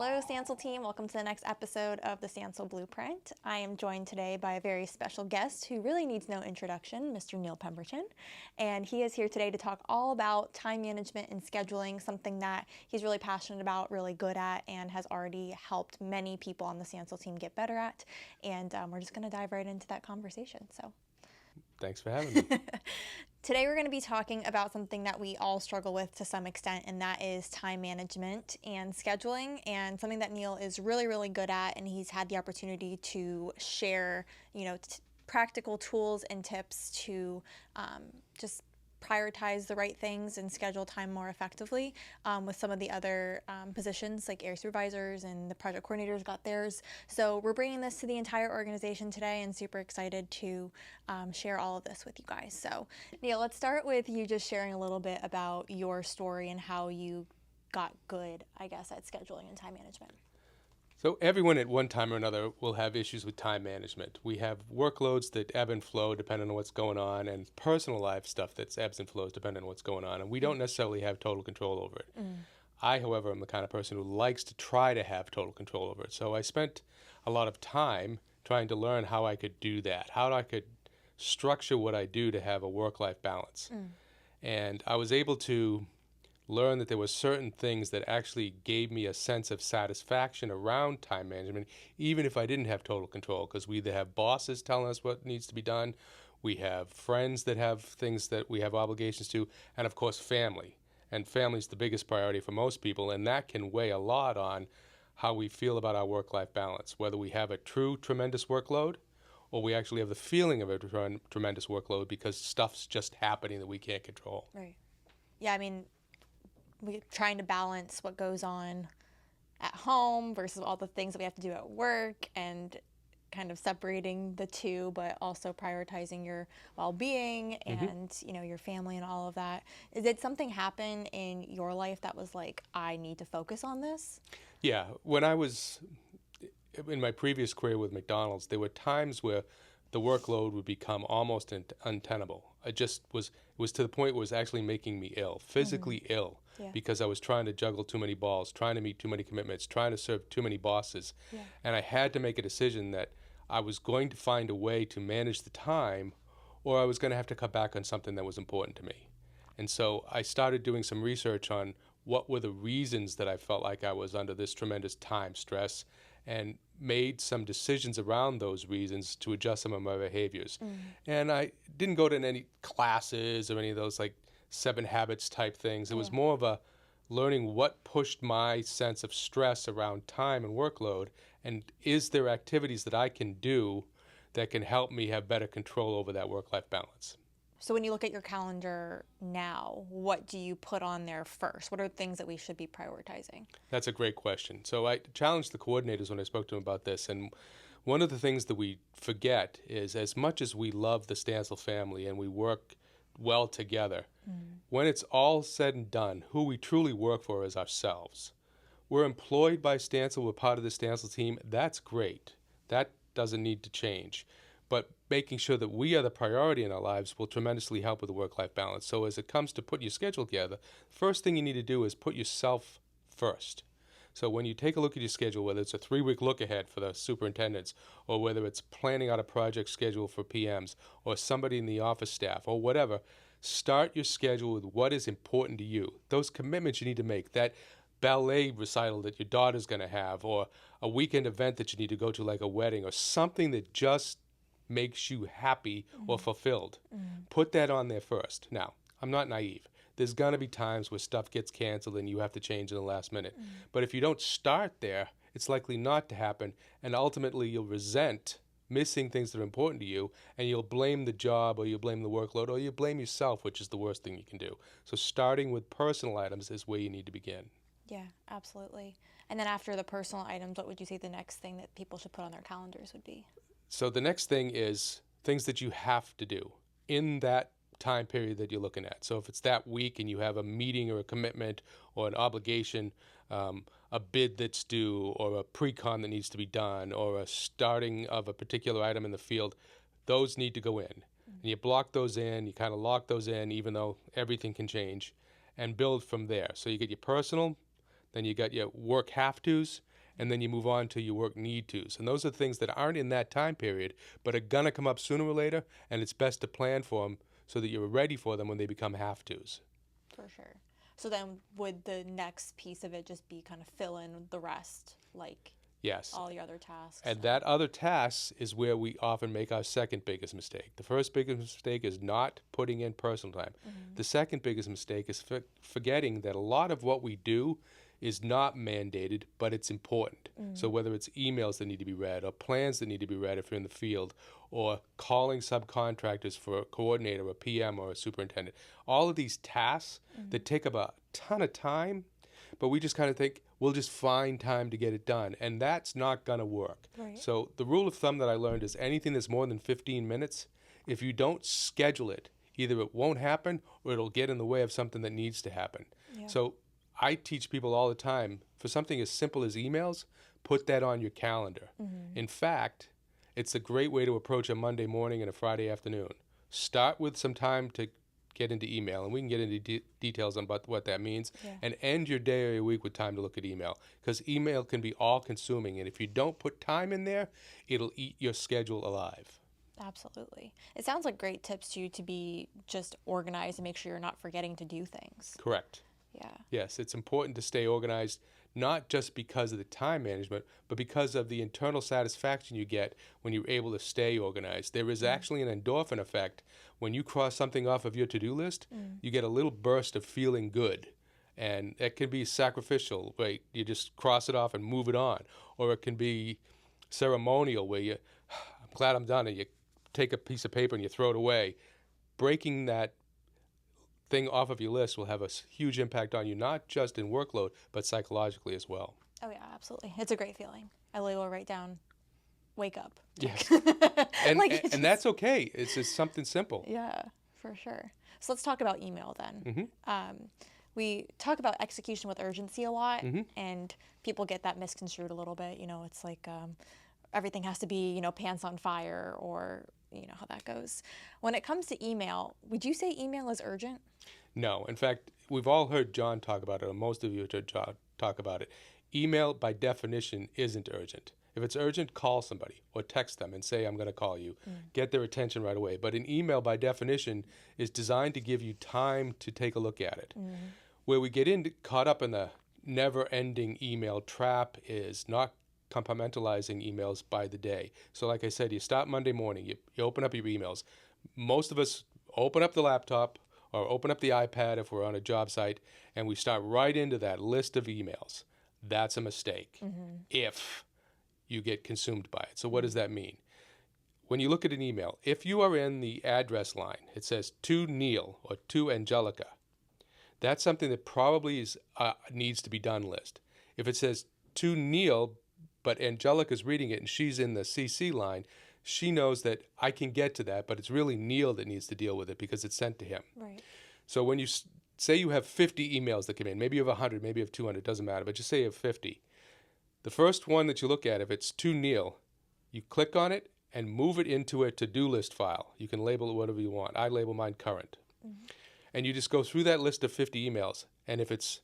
Hello, Stansell team. Welcome to the next episode of the Stansell Blueprint. I am joined today by a very special guest who really needs no introduction, Mr. Neil Pemberton. And he is here today to talk all about time management and scheduling, something that he's really passionate about, really good at, and has already helped many people on the Stansell team get better at. And we're just going to dive right into that conversation. So, thanks for having me. today we're going to be talking about something that we all struggle with to some extent, and that is time management and scheduling, and something that Neil is really, really good at, and he's had the opportunity to share, practical tools and tips to just prioritize the right things and schedule time more effectively with some of the other positions like area supervisors and the project coordinators got theirs. So we're bringing this to the entire organization today and super excited to share all of this with you guys. So Neil, let's start with you just sharing a little bit about your story and how you got good, I guess, at scheduling and time management. So everyone at one time or another will have issues with time management. We have workloads that ebb and flow depending on what's going on, and personal life stuff that ebbs and flows depending on what's going on, and we don't necessarily have total control over it. I, however, am the kind of person who likes to try to have total control over it. So I spent a lot of time trying to learn how I could do that, how I could structure what I do to have a work-life balance. And I was able to learn that there were certain things that actually gave me a sense of satisfaction around time management, even if I didn't have total control, because we either have bosses telling us what needs to be done, we have friends that have things that we have obligations to, and of course family. And family's the biggest priority for most people, and that can weigh a lot on how we feel about our work-life balance, whether we have a true tremendous workload or we actually have the feeling of a tremendous workload because stuff's just happening that we can't control. Right. Yeah, I mean, we're trying to balance what goes on at home versus all the things that we have to do at work, and kind of separating the two, but also prioritizing your well-being and your family and all of that. Did something happen in your life that was like, I need to focus on this? Yeah, when I was in my previous career with McDonald's, there were times where the workload would become almost untenable. It was to the point where it was actually making me ill, physically ill, because I was trying to juggle too many balls, trying to meet too many commitments, trying to serve too many bosses. And I had to make a decision that I was going to find a way to manage the time, or I was going to have to cut back on something that was important to me. And so I started doing some research on what were the reasons that I felt like I was under this tremendous time stress, and made some decisions around those reasons to adjust some of my behaviors. And I didn't go to any classes or any of those like 7 habits type things. It was more of a learning what pushed my sense of stress around time and workload, and is there activities that I can do that can help me have better control over that work-life balance. So when you look at your calendar now, what do you put on there first? What are things that we should be prioritizing? That's a great question. So I challenged the coordinators when I spoke to them about this, and one of the things that we forget is, as much as we love the Stansell family and we work well together, when it's all said and done, who we truly work for is ourselves. We're employed by Stansell, we're part of the Stansell team, that's great. That doesn't need to change. But making sure that we are the priority in our lives will tremendously help with the work-life balance. So as it comes to putting your schedule together, the first thing you need to do is put yourself first. So when you take a look at your schedule, whether it's a 3-week look ahead for the superintendents, or whether it's planning out a project schedule for PMs, or somebody in the office staff, or whatever, start your schedule with what is important to you. Those commitments you need to make, that ballet recital that your daughter's going to have, or a weekend event that you need to go to like a wedding, or something that just makes you happy or fulfilled. Put that on there first. Now, I'm not naive. There's going to be times where stuff gets canceled and you have to change in the last minute. But if you don't start there, it's likely not to happen, and ultimately you'll resent missing things that are important to you, and you'll blame the job, or you'll blame the workload, or you blame yourself, which is the worst thing you can do. So starting with personal items is where you need to begin. Yeah, absolutely. And then after the personal items, what would you say the next thing that people should put on their calendars would be? So the next thing is things that you have to do in that time period that you're looking at. So if it's that week and you have a meeting or a commitment or an obligation, a bid that's due, or a pre-con that needs to be done, or a starting of a particular item in the field, those need to go in. And you block those in, you kind of lock those in, even though everything can change, and build from there. So you get your personal, then you got your work have-tos, and then you move on to your work need tos. And those are things that aren't in that time period, but are going to come up sooner or later, and it's best to plan for them so that you're ready for them when they become have tos. For sure. So then would the next piece of it just be kind of fill in the rest, like Yes. all your other tasks? And that other task is where we often make our second biggest mistake. The first biggest mistake is not putting in personal time. The second biggest mistake is forgetting that a lot of what we do is not mandated, but it's important. So whether it's emails that need to be read, or plans that need to be read if you're in the field, or calling subcontractors for a coordinator, a PM, or a superintendent, all of these tasks that take up a ton of time, but we just kind of think we'll just find time to get it done, and that's not going to work. Right. So the rule of thumb that I learned is anything that's more than 15 minutes, if you don't schedule it, either it won't happen or it'll get in the way of something that needs to happen. Yeah. So I teach people all the time, for something as simple as emails, put that on your calendar. In fact, it's a great way to approach a Monday morning and a Friday afternoon. Start with some time to get into email, and we can get into details on what that means, and end your day or your week with time to look at email, because email can be all-consuming, and if you don't put time in there, it'll eat your schedule alive. Absolutely. It sounds like great tips to you to be just organized and make sure you're not forgetting to do things. Correct. Yeah. Yes, it's important to stay organized, not just because of the time management, but because of the internal satisfaction you get when you're able to stay organized. There is actually an endorphin effect. When you cross something off of your to-do list, you get a little burst of feeling good. And it can be sacrificial, right? You just cross it off and move it on. Or it can be ceremonial, where I'm glad I'm done, and you take a piece of paper and you throw it away. Breaking that thing off of your list will have a huge impact on you, not just in workload, but psychologically as well. Oh, yeah, absolutely. It's a great feeling. I will write down, wake up. Yes. And that's okay. It's just something simple. Yeah, for sure. So let's talk about email then. We talk about execution with urgency a lot, and people get that misconstrued a little bit. It's like everything has to be, pants on fire, or how that goes. When it comes to email, would you say email is urgent? No. In fact, we've all heard John talk about it, or most of you have heard John talk about it. Email, by definition, isn't urgent. If it's urgent, call somebody or text them and say, I'm going to call you. Get their attention right away. But an email, by definition, is designed to give you time to take a look at it. Where we get caught up in the never-ending email trap is not compartmentalizing emails by the day. So like I said, you start Monday morning, you open up your emails. Most of us open up the laptop or open up the iPad if we're on a job site, and we start right into that list of emails. That's a mistake if you get consumed by it. So what does that mean? When you look at an email, if you are in the address line, it says to Neil or to Angelica. That's something that probably is needs to be done list. If it says to Neil, but Angelica's reading it and she's in the CC line, she knows that I can get to that, but it's really Neil that needs to deal with it because it's sent to him. Right. So when you say you have 50 emails that come in, maybe you have 100, maybe you have 200, doesn't matter, but just say you have 50. The first one that you look at, if it's to Neil, you click on it and move it into a to-do list file. You can label it whatever you want. I label mine current. And you just go through that list of 50 emails, and if it's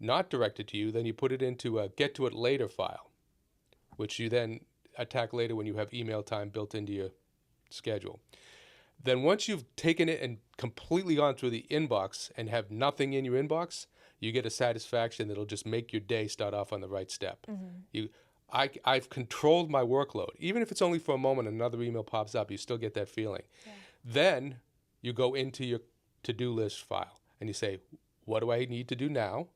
not directed to you, then you put it into a get to it later file, which you then attack later when you have email time built into your schedule. Then once you've taken it and completely gone through the inbox and have nothing in your inbox, you get a satisfaction that'll just make your day start off on the right step. I've controlled my workload. Even if it's only for a moment, another email pops up, you still get that feeling. Then you go into your to-do list file and you say, what do I need to do now?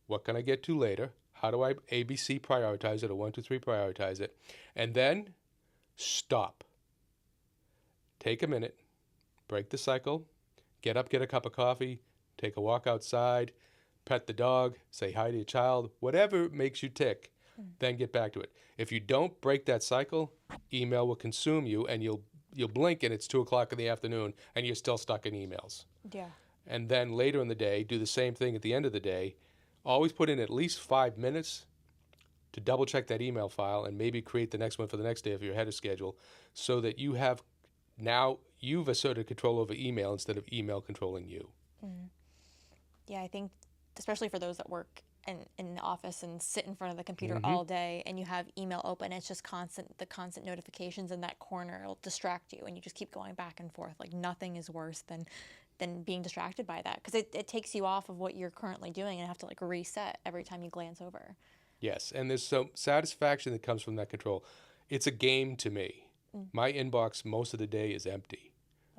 What can I get to later? How do I ABC prioritize it, or 1, 2, 3 prioritize it? And then stop. Take a minute, break the cycle, get up, get a cup of coffee, take a walk outside, pet the dog, say hi to your child, whatever makes you tick, then get back to it. If you don't break that cycle, email will consume you, and you'll blink and it's 2 o'clock in the afternoon and you're still stuck in emails. Yeah. And then later in the day, do the same thing at the end of the day. Always put in at least 5 minutes to double check that email file and maybe create the next one for the next day if you're ahead of schedule, so that you've asserted control over email instead of email controlling you. Yeah, I think especially for those that work in the office and sit in front of the computer all day, and you have email open, it's just the constant notifications in that corner will distract you, and you just keep going back and forth. Like, nothing is worse than being distracted by that, because it takes you off of what you're currently doing and have to like reset every time you glance over. Yes, and there's some satisfaction that comes from that control. It's a game to me. My inbox most of the day is empty.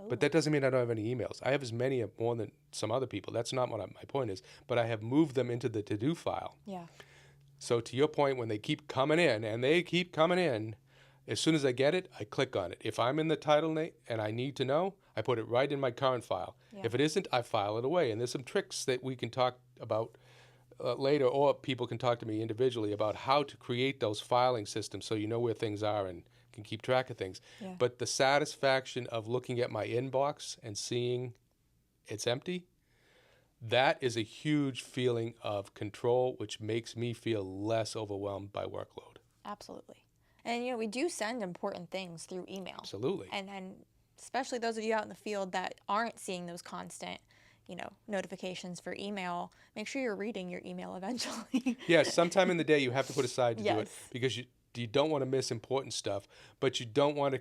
But that doesn't mean I don't have any emails. I have as many, more than some other people. That's not what my point is. But I have moved them into the to-do file. Yeah. So to your point, when they keep coming in, and they keep coming in, as soon as I get it, I click on it. If I'm in the title and I need to know, I put it right in my current file. Yeah. If it isn't, I file it away. And there's some tricks that we can talk about later, or people can talk to me individually about how to create those filing systems so you know where things are and can keep track of things. Yeah. But the satisfaction of looking at my inbox and seeing it's empty, that is a huge feeling of control, which makes me feel less overwhelmed by workload. Absolutely. And, we do send important things through email. Absolutely. And especially those of you out in the field that aren't seeing those constant, notifications for email, make sure you're reading your email eventually. Yes, sometime in the day you have to put aside to do it, Yes. because you don't want to miss important stuff, but you don't want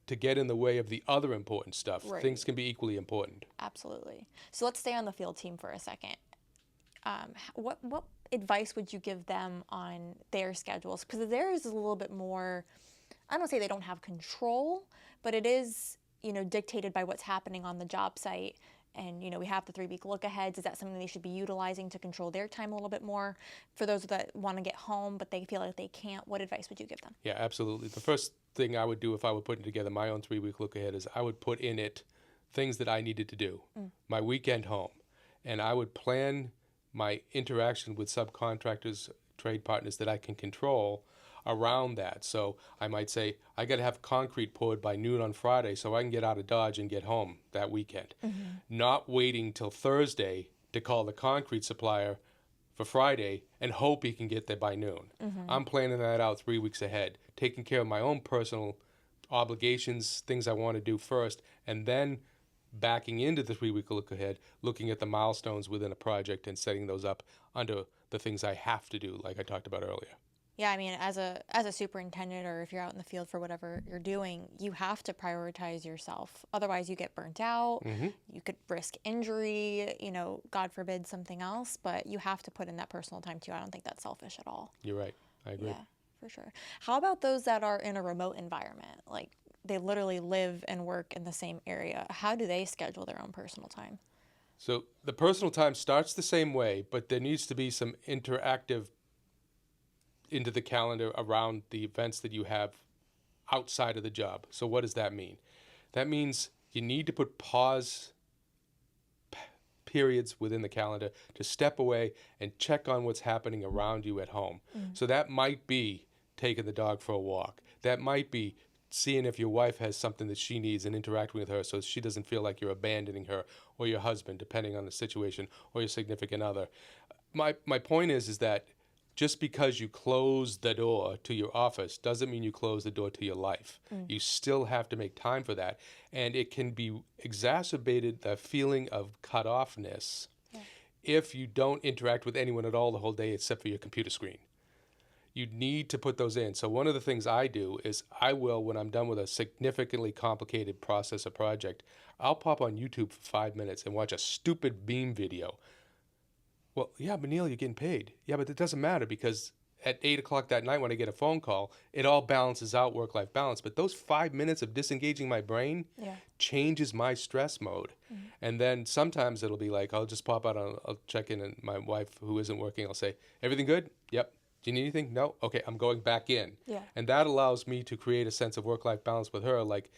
to get in the way of the other important stuff. Right. Things can be equally important. Absolutely. So let's stay on the field team for a second. What advice would you give them on their schedules? Because theirs is a little bit more, I don't say they don't have control, but it is, dictated by what's happening on the job site. And, we have the 3-week look aheads. Is that something they should be utilizing to control their time a little bit more? For those that want to get home, but they feel like they can't, what advice would you give them? Yeah, absolutely. The first thing I would do if I were putting together my own 3-week look ahead is I would put in it things that I needed to do, my weekend home. And I would plan my interaction with subcontractors, trade partners that I can control around that. So I might say, I got to have concrete poured by noon on Friday so I can get out of Dodge and get home that weekend. Not waiting till Thursday to call the concrete supplier for Friday and hope he can get there by noon. I'm planning that out 3 weeks ahead, taking care of my own personal obligations, things I want to do first, and then backing into the 3-week look ahead, looking at the milestones within a project and setting those up under the things I have to do, like I talked about earlier. Yeah, I mean, as a superintendent, or if you're out in the field for whatever you're doing, you have to prioritize yourself. Otherwise, you get burnt out. You could risk injury, God forbid something else, but you have to put in that personal time too. I don't think that's selfish at all. You're right. I agree. Yeah, for sure. How about those that are in a remote environment? Like, they literally live and work in the same area. How do they schedule their own personal time? So the personal time starts the same way, but there needs to be some interactive into the calendar around the events that you have outside of the job. So what does that mean? That means you need to put pause periods within the calendar to step away and check on what's happening around you at home. So that might be taking the dog for a walk. That might be seeing if your wife has something that she needs and interacting with her so she doesn't feel like you're abandoning her, or your husband, depending on the situation, or your significant other. My point is that just because you close the door to your office doesn't mean you close the door to your life. You still have to make time for that. And it can be exacerbated, the feeling of cut-offness, if you don't interact with anyone at all the whole day except for your computer screen. You need to put those in. So one of the things I do is I will, when I'm done with a significantly complicated process or project, I'll pop on YouTube for 5 minutes and watch a stupid Beam video. Well, yeah, but Neil, you're getting paid. Yeah, but it doesn't matter, because at 8 o'clock that night when I get a phone call, it all balances out, work-life balance. But those 5 minutes of disengaging my brain changes my stress mode. And then sometimes it'll be like, I'll just pop out, I'll check in, and my wife, who isn't working, I'll say, everything good? Yep. Do you need anything? No? Okay, I'm going back in. And that allows me to create a sense of work-life balance with her, like,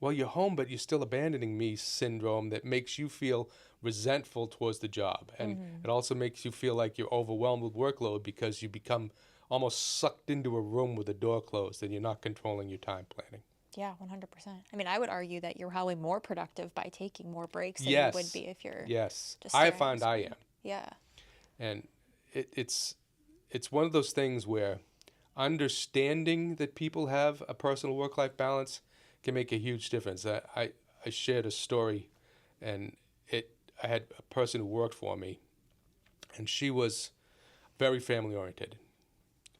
well, you're home, but you're still abandoning me syndrome that makes you feel resentful towards the job. And it also makes you feel like you're overwhelmed with workload because you become almost sucked into a room with the door closed and you're not controlling your time planning. Yeah, 100%. I mean, I would argue that you're probably more productive by taking more breaks than you would be if you're just I find I am. Yeah. And it's one of those things where understanding that people have a personal work-life balance can make a huge difference. I shared a story, and I had a person who worked for me, and she was very family oriented,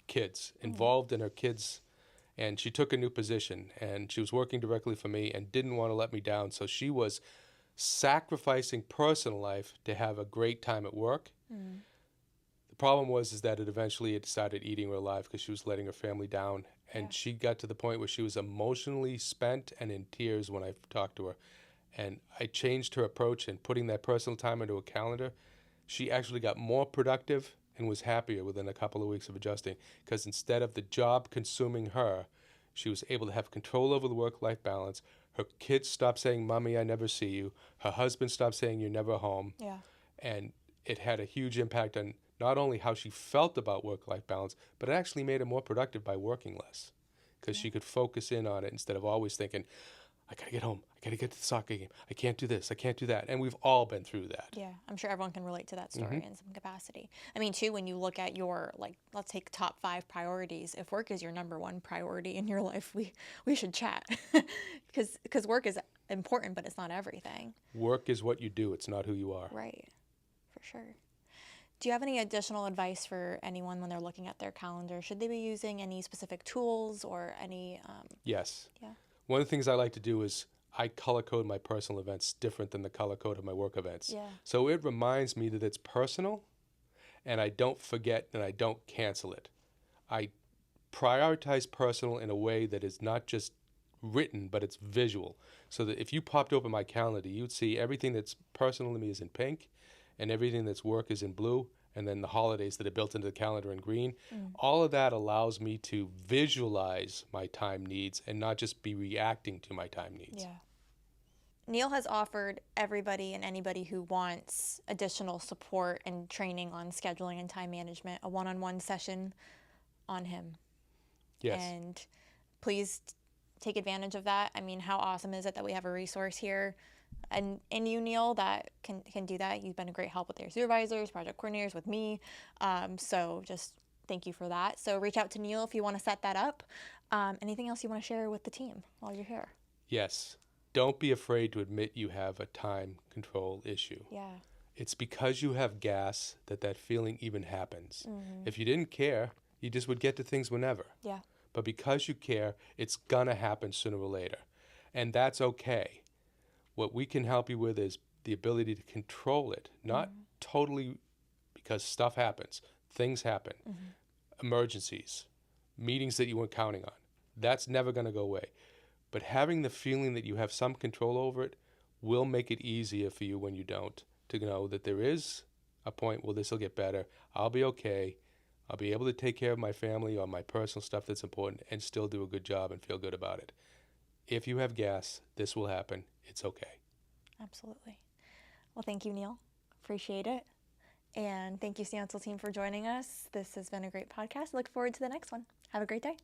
kids, involved in her kids. And she took a new position, and she was working directly for me and didn't want to let me down. So she was sacrificing personal life to have a great time at work. The problem was is that it started eating her alive because she was letting her family down. And she got to the point where she was emotionally spent and in tears when I talked to her. And I changed her approach, and putting that personal time into a calendar, she actually got more productive and was happier within a couple of weeks of adjusting, because instead of the job consuming her, she was able to have control over the work-life balance. Her kids stopped saying, "Mommy, I never see you." Her husband stopped saying, "You're never home." Yeah. And it had a huge impact on not only how she felt about work-life balance, but it actually made her more productive by working less, because she could focus in on it instead of always thinking, "I got to get home. I got to get to the soccer game. I can't do this. I can't do that." And we've all been through that. Yeah, I'm sure everyone can relate to that story in some capacity. I mean, too, when you look at your, like, let's take top 5 priorities. If work is your number one priority in your life, we should chat, because work is important, but it's not everything. Work is what you do. It's not who you are. Right, for sure. Do you have any additional advice for anyone when they're looking at their calendar? Should they be using any specific tools or any? Yes. Yeah. One of the things I like to do is I color code my personal events different than the color code of my work events. Yeah. So it reminds me that it's personal, and I don't forget and I don't cancel it. I prioritize personal in a way that is not just written, but it's visual. So that if you popped open my calendar, you'd see everything that's personal to me is in pink, and everything that's work is in blue, and then the holidays that are built into the calendar in green. All of that allows me to visualize my time needs and not just be reacting to my time needs. Yeah. Neil has offered everybody and anybody who wants additional support and training on scheduling and time management a one-on-one session on him. Yes. And please take advantage of that. I mean, how awesome is it that we have a resource here and in you, Neil, that can do that. You've been a great help with your supervisors, project coordinators, with me. So just thank you for that. So reach out to Neil if you want to set that up. Anything else you want to share with the team while you're here? Yes. Don't be afraid to admit you have a time control issue. Yeah. It's because you have gas that feeling even happens. If you didn't care, you just would get to things whenever. Yeah. But because you care, it's gonna happen sooner or later. And that's okay. What we can help you with is the ability to control it, not totally, because stuff happens, things happen, emergencies, meetings that you weren't counting on. That's never gonna go away. But having the feeling that you have some control over it will make it easier for you when you don't, to know that there is a point where this will get better. I'll be okay. I'll be able to take care of my family or my personal stuff that's important and still do a good job and feel good about it. If you have gas, this will happen. It's okay. Absolutely. Well, thank you, Neil. Appreciate it. And thank you, Stansell team, for joining us. This has been a great podcast. Look forward to the next one. Have a great day.